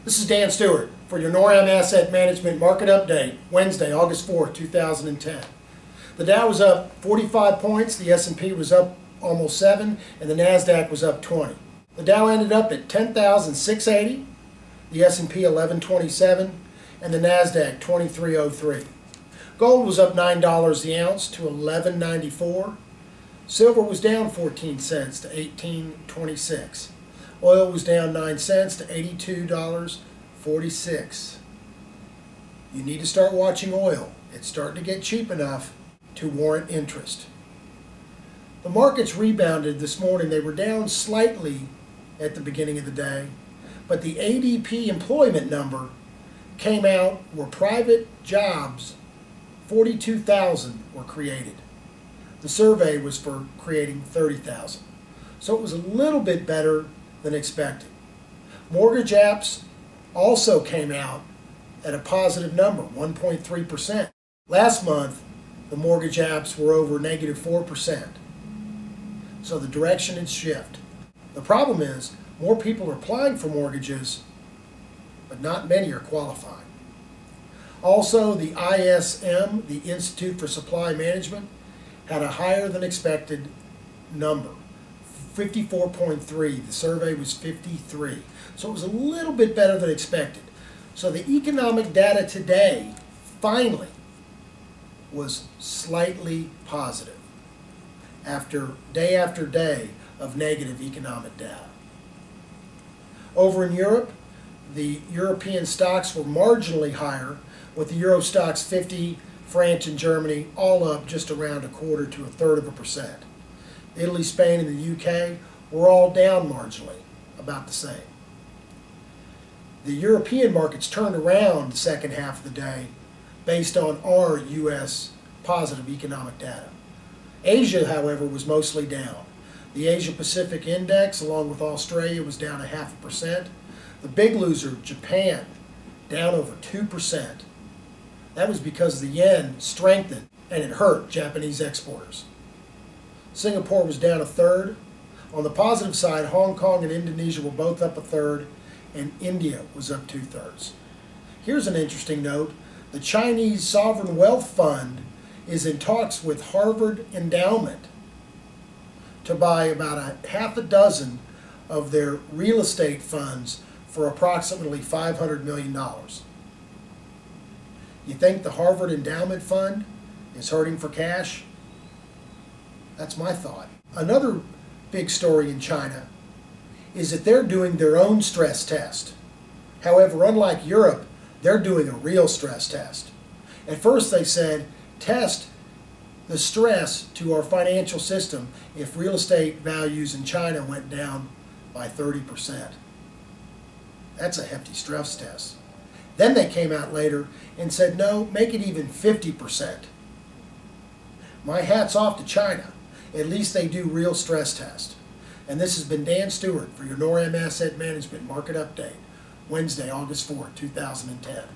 This is Dan Stewart for your NORAM Asset Management Market Update, Wednesday, August 4, 2010. The Dow was up 45 points, the S&P was up almost 7, and the NASDAQ was up 20. The Dow ended up at 10,680, the S&P 1127, and the NASDAQ 2303. Gold was up $9 the ounce to $11.94. Silver was down 14 cents to $18.26. Oil was down 9 cents to $82.46. You need to start watching oil. It's starting to get cheap enough to warrant interest. The markets rebounded this morning. They were down slightly at the beginning of the day, but the ADP employment number came out where private jobs, 42,000 were created. The survey was for creating 30,000. So it was a little bit better than expected. Mortgage apps also came out at a positive number, 1.3%. Last month, the mortgage apps were over -4%. So the direction had shifted. The problem is, more people are applying for mortgages, but not many are qualifying. Also, the ISM, the Institute for Supply Management, had a higher than expected number, 54.3. The survey was 53. So it was a little bit better than expected. So the economic data today, finally, was slightly positive after day of negative economic data. Over in Europe, the European stocks were marginally higher, with the Euro Stoxx 50, France and Germany all up just around 1/4 to 1/3%. Italy, Spain, and the UK were all down marginally, about the same. The European markets turned around the second half of the day based on our U.S. positive economic data. Asia, however, was mostly down. The Asia Pacific Index, along with Australia, was down 0.5%. The big loser, Japan, down over 2%. That was because the yen strengthened and it hurt Japanese exporters. Singapore was down 1/3. On the positive side, Hong Kong and Indonesia were both up 1/3, and India was up 2/3. Here's an interesting note. The Chinese Sovereign Wealth Fund is in talks with Harvard Endowment to buy about 6 of their real estate funds for approximately $500 million. You think the Harvard Endowment Fund is hurting for cash? That's my thought. Another big story in China is that they're doing their own stress test. However, unlike Europe, they're doing a real stress test. At first they said, test the stress to our financial system if real estate values in China went down by 30%. That's a hefty stress test. Then they came out later and said, no, make it even 50%. My hat's off to China. At least they do real stress test. And this has been Dan Stewart for your NORAM Asset Management Market Update, Wednesday, August 4, 2010.